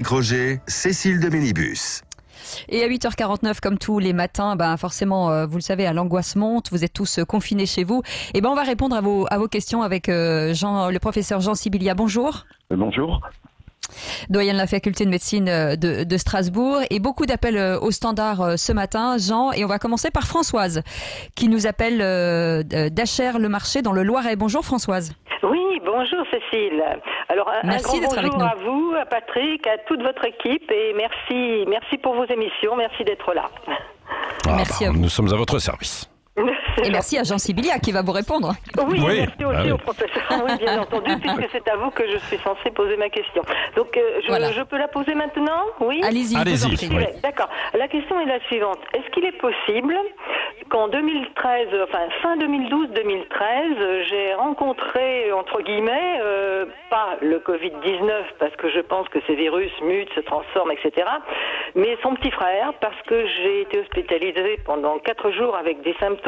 Patrick Roger, Cécile de Ménibus. Et à 8h49, comme tous les matins, forcément, vous le savez, l'angoisse monte, vous êtes tous confinés chez vous. Et on va répondre à vos questions avec le professeur Jean Sibilia. Bonjour. Bonjour. Doyen de la faculté de médecine de Strasbourg. Et beaucoup d'appels au standard ce matin, Jean. Et on va commencer par Françoise, qui nous appelle d'Achères-le-Marché dans le Loiret. Bonjour Françoise. Oui, bonjour Cécile. Alors merci un grand bonjour avec à vous, à Patrick, à toute votre équipe et merci pour vos émissions, merci d'être là. Merci à vous. Nous sommes à votre service. Et merci à Jean Sibilia qui va vous répondre. Oui, merci aussi au professeur, oui, bien entendu, puisque c'est à vous que je suis censée poser ma question. Donc, je peux la poser maintenant? Oui. Allez-y. Oui. D'accord. La question est la suivante. Est-ce qu'il est possible qu'en 2013, fin 2012-2013, j'ai rencontré, entre guillemets, pas le Covid-19, parce que je pense que ces virus mutent, se transforment, etc., mais son petit frère, parce que j'ai été hospitalisée pendant 4 jours avec des symptômes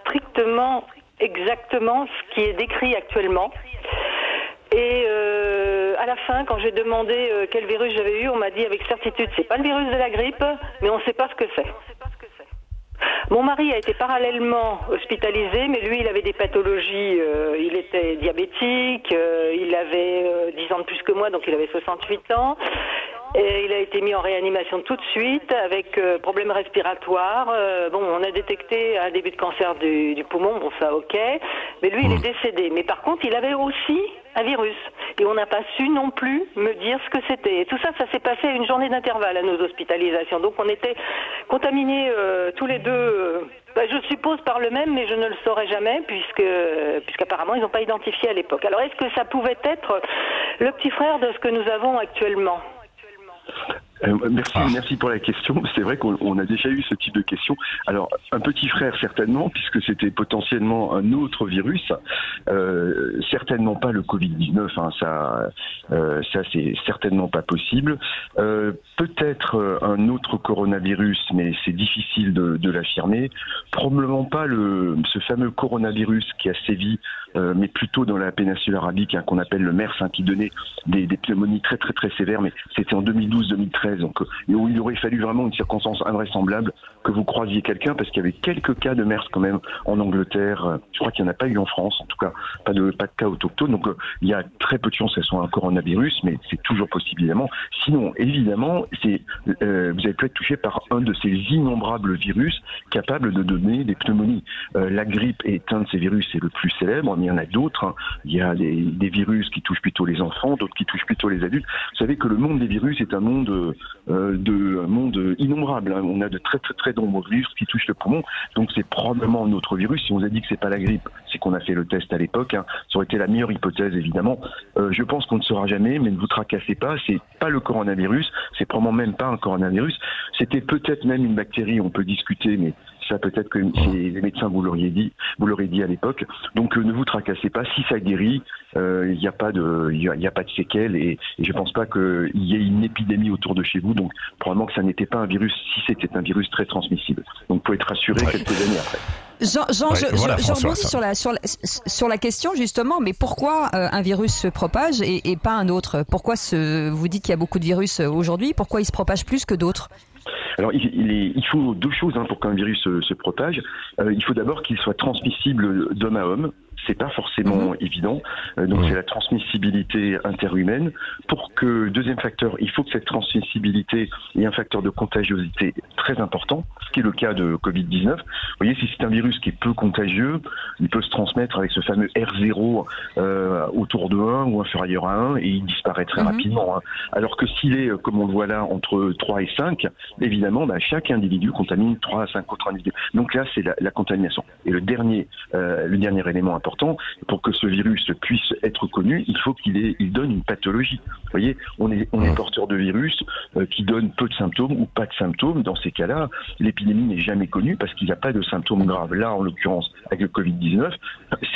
strictement, exactement ce qui est décrit actuellement. Et à la fin, quand j'ai demandé quel virus j'avais eu, on m'a dit avec certitude, c'est pas le virus de la grippe, mais on ne sait pas ce que c'est. Mon mari a été parallèlement hospitalisé, mais lui, il avait des pathologies. Il était diabétique, il avait 10 ans de plus que moi, donc il avait 68 ans. Et il a été mis en réanimation tout de suite avec problèmes respiratoires. On a détecté un début de cancer du poumon, bon ça ok. Mais lui, il est décédé. Mais par contre, il avait aussi un virus. Et on n'a pas su non plus me dire ce que c'était. Et tout ça, ça s'est passé à une journée d'intervalle à nos hospitalisations. Donc on était contaminés tous les deux, je suppose par le même, mais je ne le saurais jamais puisqu'apparemment ils n'ont pas identifié à l'époque. Alors est-ce que ça pouvait être le petit frère de ce que nous avons actuellement ? Merci pour la question. C'est vrai qu'on a déjà eu ce type de question. Alors, un petit frère, certainement, puisque c'était potentiellement un autre virus. Certainement pas le Covid-19, ça c'est certainement pas possible. Peut-être un autre coronavirus, mais c'est difficile de l'affirmer. Probablement pas ce fameux coronavirus qui a sévi, mais plutôt dans la péninsule arabique, qu'on appelle le MERS, qui donnait des pneumonies très très très sévères, mais c'était en 2012-2013. Donc, où il aurait fallu vraiment une circonstance invraisemblable que vous croisiez quelqu'un, parce qu'il y avait quelques cas de MERS quand même en Angleterre. Je crois qu'il n'y en a pas eu en France, en tout cas, pas de cas autochtones. Donc, il y a très peu de chances que ce soit un coronavirus, mais c'est toujours possible, évidemment. Sinon, évidemment, vous avez pu être touché par un de ces innombrables virus capables de donner des pneumonies. La grippe est un de ces virus, c'est le plus célèbre, mais il y en a d'autres. Il y a des virus qui touchent plutôt les enfants, d'autres qui touchent plutôt les adultes. Vous savez que le monde des virus est un monde innombrable. On a de très très très nombreux virus qui touchent le poumon, donc c'est probablement un autre virus. Si on vous a dit que c'est pas la grippe, c'est qu'on a fait le test à l'époque. Ça aurait été la meilleure hypothèse, évidemment. Je pense qu'on ne saura jamais, mais ne vous tracassez pas. C'est pas le coronavirus, c'est probablement même pas un coronavirus. C'était peut-être même une bactérie. On peut discuter, mais ça peut-être que les médecins vous l'auraient dit à l'époque. Donc ne vous tracassez pas. Si ça guérit, il n'y a pas de séquelles et je pense pas qu'il y ait une épidémie autour de chez vous. Donc probablement que ça n'était pas un virus, si c'était un virus très transmissible. Donc vous pouvez être rassuré quelques années après. Jean, je rebondis sur la question justement, mais pourquoi un virus se propage et pas un autre? Pourquoi vous dites qu'il y a beaucoup de virus aujourd'hui, pourquoi il se propage plus que d'autres? Alors, il faut 2 choses pour qu'un virus se propage. Il faut d'abord qu'il soit transmissible d'homme à homme. C'est pas forcément évident. Donc, c'est la transmissibilité interhumaine. Pour que, deuxième facteur, il faut que cette transmissibilité ait un facteur de contagiosité très important, ce qui est le cas de Covid-19. Vous voyez, si c'est un virus qui est peu contagieux, il peut se transmettre avec ce fameux R0 autour de 1 ou inférieur à 1 et il disparaît très rapidement. Alors que s'il est, comme on le voit là, entre 3 et 5, évidemment, chaque individu contamine 3 à 5 autres individus. Donc là, c'est la contamination. Et le dernier élément important, pour que ce virus puisse être connu, il faut qu'il donne une pathologie. Vous voyez, on est porteur de virus qui donne peu de symptômes ou pas de symptômes. Dans ces cas-là, l'épidémie n'est jamais connue parce qu'il n'y a pas de symptômes graves. Là, en l'occurrence, avec le Covid-19,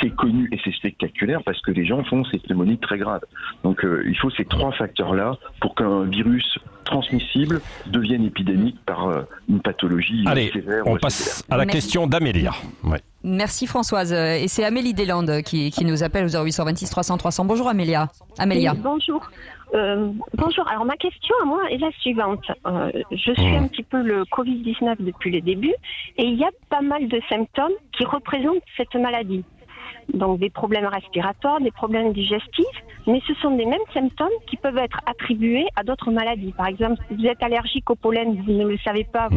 c'est connu et c'est spectaculaire parce que les gens font ces pneumonies très graves. Donc, il faut ces 3 facteurs-là pour qu'un virus transmissibles deviennent épidémiques par une pathologie sévère. On passe à la question d'Amélia. Ouais. Merci Françoise. Et c'est Amélie Deslandes qui nous appelle au 0826 300 300. Bonjour Amélia. Oui, bonjour. Bonjour. Alors ma question à moi est la suivante. Je suis un petit peu le Covid-19 depuis les débuts et il y a pas mal de symptômes qui représentent cette maladie. Donc des problèmes respiratoires, des problèmes digestifs, mais ce sont des mêmes symptômes qui peuvent être attribués à d'autres maladies. Par exemple, si vous êtes allergique au pollen, vous ne le savez pas,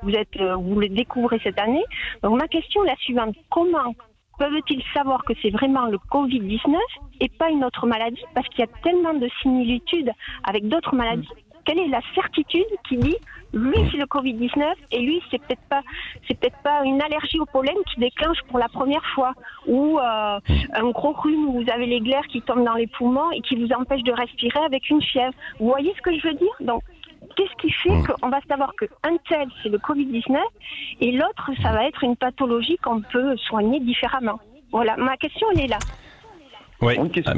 vous le découvrez cette année. Donc ma question est la suivante. Comment peuvent-ils savoir que c'est vraiment le Covid-19 et pas une autre maladie? Parce qu'il y a tellement de similitudes avec d'autres maladies. Quelle est la certitude qui dit lui c'est le Covid-19 et lui c'est peut-être pas une allergie au pollen qui déclenche pour la première fois ou un gros rhume où vous avez les glaires qui tombent dans les poumons et qui vous empêche de respirer avec une fièvre. Vous voyez ce que je veux dire? Donc qu'est-ce qui fait qu'on va savoir qu'un tel c'est le Covid-19 et l'autre ça va être une pathologie qu'on peut soigner différemment? Voilà, ma question elle est là. Oui, une question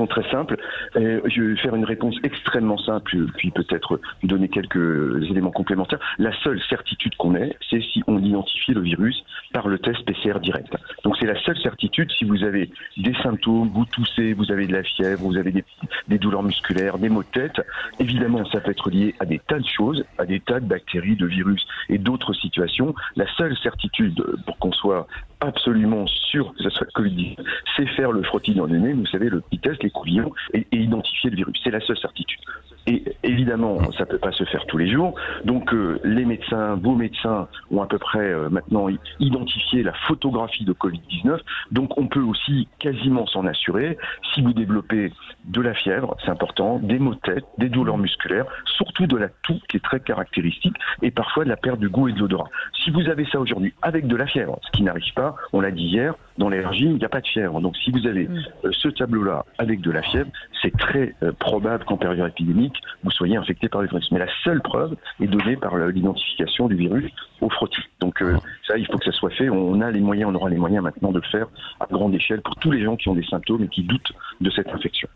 très simple. Je vais faire une réponse extrêmement simple, puis peut-être donner quelques éléments complémentaires. La seule certitude qu'on ait, c'est si on identifie le virus par le test PCR direct. Donc c'est la seule certitude. Si vous avez des symptômes, vous toussez, vous avez de la fièvre, vous avez des douleurs musculaires, des maux de tête, évidemment ça peut être lié à des tas de choses, à des tas de bactéries, de virus et d'autres situations. La seule certitude pour qu'on soit absolument sûr que ce soit le Covid-19, c'est faire le frottis dans le nez, vous savez, le petit test, les couvillons, et identifier le virus. C'est la seule certitude. Et évidemment, ça ne peut pas se faire tous les jours. Donc les médecins, vos médecins, ont à peu près maintenant identifié la photographie de Covid-19. Donc on peut aussi quasiment s'en assurer. Si vous développez de la fièvre, c'est important, des maux de tête, des douleurs musculaires, surtout de la toux qui est très caractéristique, et parfois de la perte du goût et de l'odorat. Si vous avez ça aujourd'hui avec de la fièvre, ce qui n'arrive pas, on l'a dit hier, dans l'allergie, il n'y a pas de fièvre. Donc si vous avez ce tableau-là avec de la fièvre, c'est très probable qu'en période épidémique, vous soyez infecté par le virus. Mais la seule preuve est donnée par l'identification du virus au frottis. Donc ça, il faut que ça soit fait. On aura les moyens maintenant de le faire à grande échelle pour tous les gens qui ont des symptômes et qui doutent de cette infection.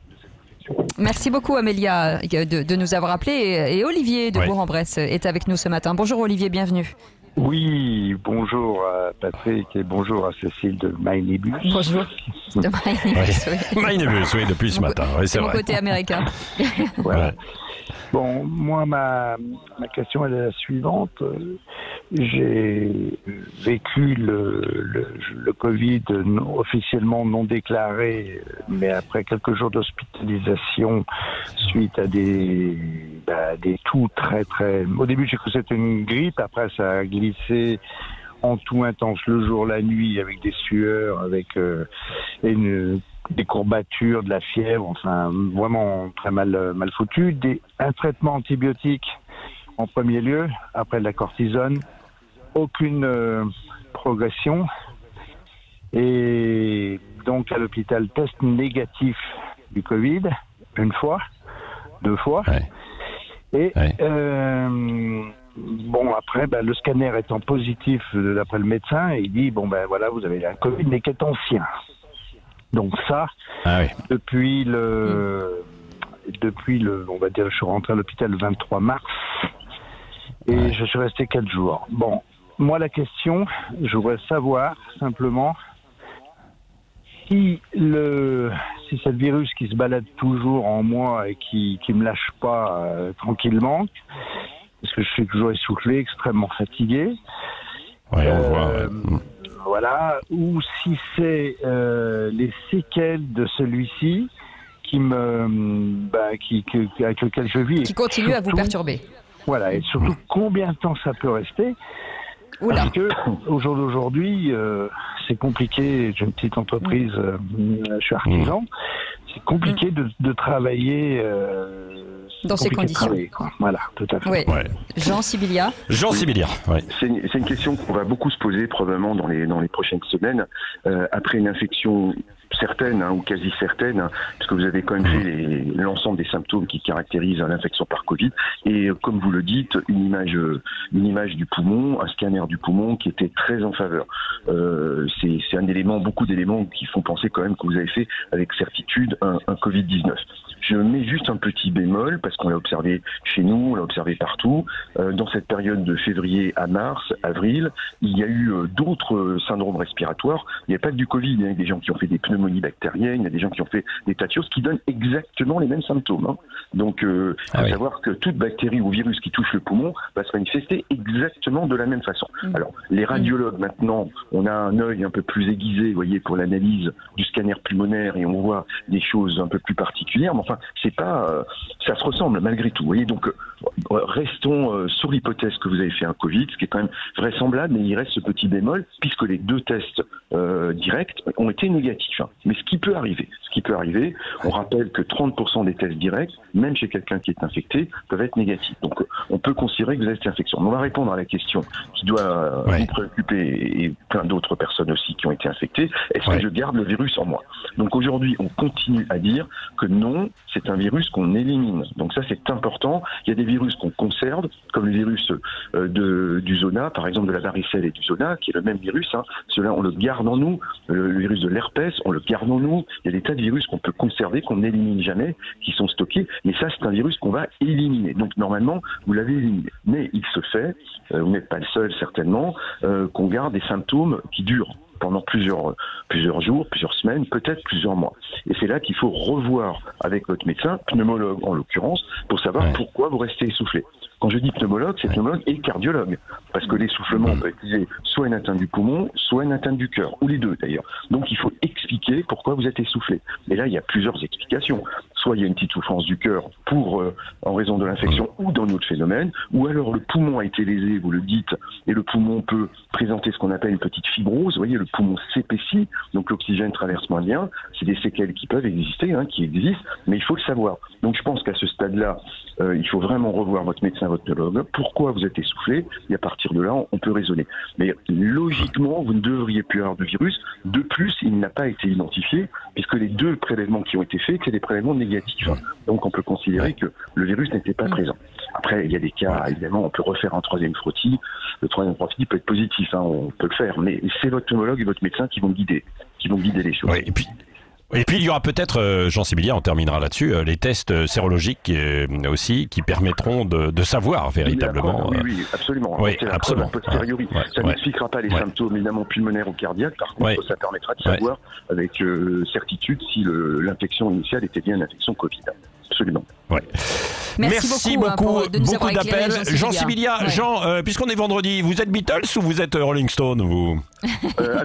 Merci beaucoup Amélia de nous avoir appelés et Olivier de Bourg-en-Bresse est avec nous ce matin. Bonjour Olivier, bienvenue. Oui, bonjour à Patrick et bonjour à Cécile de Mynibus. Bonjour. De Mynibus, oui. Mynibus, oui, depuis ce matin. Oui, c'est mon vrai. côté américain. Voilà. Bon, moi, ma question elle est la suivante. J'ai vécu le Covid officiellement non déclaré, mais après quelques jours d'hospitalisation suite à des toux très très... Au début, j'ai cru que c'était une grippe, après ça a glissé en toux intense le jour, la nuit, avec des sueurs, avec des courbatures, de la fièvre, enfin vraiment très mal foutu. Un traitement antibiotique en premier lieu, après de la cortisone, aucune progression. Et donc à l'hôpital, test négatif du Covid, une fois, 2 fois. Ouais. Et bon, après, le scanner étant positif d'après le médecin, il dit, voilà, vous avez un Covid, mais qui est ancien. Donc ça, depuis le, on va dire, je suis rentré à l'hôpital le 23 mars et je suis resté 4 jours. Bon, moi la question, je voudrais savoir simplement si cette virus qui se balade toujours en moi et qui me lâche pas tranquillement, parce que je suis toujours essoufflé, extrêmement fatigué. Ouais, on voit. Voilà, ou si c'est les séquelles de celui-ci avec lequel je vis. Qui continue à vous perturber. Voilà, et surtout combien de temps ça peut rester. Parce que au jour d'aujourd'hui, c'est compliqué. J'ai une petite entreprise, je suis artisan. C'est compliqué de travailler dans ces conditions. Voilà, tout à fait. Oui. Ouais. Jean Sibilia. Jean Sibilia. Ouais. C'est une question qu'on va beaucoup se poser probablement dans les prochaines semaines après une infection certaine ou quasi certaine, parce que vous avez quand même fait l'ensemble des symptômes qui caractérisent l'infection par Covid. Et comme vous le dites, une image du poumon, un scanner du poumon qui était très en faveur. C'est beaucoup d'éléments qui font penser quand même que vous avez fait avec certitude un Covid-19. Je mets juste un petit bémol, parce qu'on l'a observé chez nous, on l'a observé partout. Dans cette période de février à mars, avril, il y a eu d'autres syndromes respiratoires. Il n'y a pas que du Covid, il y a des gens qui ont fait des pneumonies bactériennes, il y a des gens qui ont fait des tas de choses qui donnent exactement les mêmes symptômes. Hein. Donc, il faut savoir que toute bactérie ou virus qui touche le poumon va se manifester exactement de la même façon. Alors, les radiologues, maintenant, on a un œil un peu plus aiguisé, vous voyez, pour l'analyse du scanner pulmonaire et on voit des choses un peu plus particulières. Mais enfin, c'est pas, ça se ressemble malgré tout. Vous voyez, donc, restons sur l'hypothèse que vous avez fait un Covid, ce qui est quand même vraisemblable, mais il reste ce petit bémol, puisque les 2 tests directs ont été négatifs. Hein. Mais ce qui peut arriver, on rappelle que 30% des tests directs, même chez quelqu'un qui est infecté, peuvent être négatifs. Donc, on peut considérer que vous avez cette infection. On va répondre à la question qui doit vous préoccuper et plein d'autres personnes aussi qui ont été infectées. Est-ce que je garde le virus en moi? Donc aujourd'hui, on continue à dire que non, c'est un virus qu'on élimine. Donc ça, c'est important. Il y a des virus qu'on conserve, comme le virus du zona, par exemple de la varicelle et du zona, qui est le même virus. Hein. Cela, on le garde en nous. Le virus de l'herpès, on le garde en nous. Il y a des tas de virus qu'on peut conserver, qu'on n'élimine jamais, qui sont stockés. Mais ça, c'est un virus qu'on va éliminer. Donc normalement, vous l'avez éliminé. Mais il se fait, vous n'êtes pas le seul certainement, qu'on garde des symptômes qui durent pendant plusieurs jours, plusieurs semaines, peut-être plusieurs mois. Et c'est là qu'il faut revoir avec votre médecin, pneumologue en l'occurrence, pour savoir pourquoi vous restez essoufflé. Quand je dis pneumologue, c'est pneumologue et cardiologue. Parce que l'essoufflement peut être soit une atteinte du poumon, soit une atteinte du cœur, ou les deux d'ailleurs. Donc il faut expliquer pourquoi vous êtes essoufflé. Et là, il y a plusieurs explications. Soit il y a une petite souffrance du cœur en raison de l'infection ou d'un autre phénomène, ou alors le poumon a été lésé, vous le dites, et le poumon peut présenter ce qu'on appelle une petite fibrose. Vous voyez, le poumon s'épaissit, donc l'oxygène traverse moins bien. C'est des séquelles qui peuvent exister, qui existent, mais il faut le savoir. Donc je pense qu'à ce stade-là, il faut vraiment revoir votre médecin, votre pneumologue. Pourquoi vous êtes essoufflé? Et à partir de là, on peut raisonner. Mais logiquement, vous ne devriez plus avoir de virus. De plus, il n'a pas été identifié, puisque les 2 prélèvements qui ont été faits, c'est des prélèvements négatifs. Donc on peut considérer que le virus n'était pas présent. Après, il y a des cas, évidemment, on peut refaire un 3e frottis. Le 3e frottis peut être positif, on peut le faire. Mais c'est votre pneumologue et votre médecin qui vont guider les choses. Et puis il y aura peut-être, Jean Sibilia, on terminera là-dessus, les tests sérologiques aussi qui permettront de savoir véritablement. Oui, absolument. Oui, absolument. A posteriori. Ça n'expliquera pas les symptômes évidemment pulmonaires ou cardiaques. Par contre, ça permettra de savoir avec certitude si l'infection initiale était bien une infection Covid. Absolument. Merci beaucoup de nous avoir éclairé, d'appels. Jean Sibilia, puisqu'on est vendredi, vous êtes Beatles ou vous êtes Rolling Stone, vous?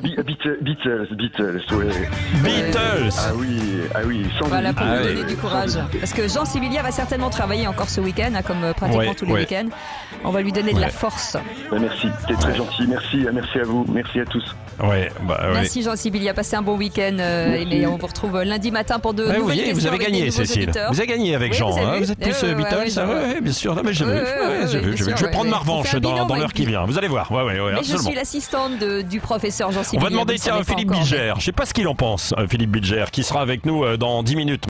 Beatles, ouais. Beatles. Ah oui, sans voilà, pour nous donner du courage. Parce que Jean Sibilia va certainement travailler encore ce week-end, comme pratiquement tous les week-ends. On va lui donner de la force. Merci, c'était très gentil. Merci à vous, merci à tous. Merci Jean Sibilia, passez un bon week-end. Et on vous retrouve lundi matin pour de nouvelles questions. Vous avez gagné, Cécile. Vous avez gagné avec Jean. Vous êtes plus Beatles. Oui, bien sûr. J'ai vu. Je vais prendre ma revanche dans l'heure qui vient. Vous allez voir. Mais je suis l'assistante du professeur Jean Sibilia. On va demander à Philippe Bilger. Je ne sais pas ce qu'il en pense, Philippe Bilger, qui sera avec nous dans 10 minutes.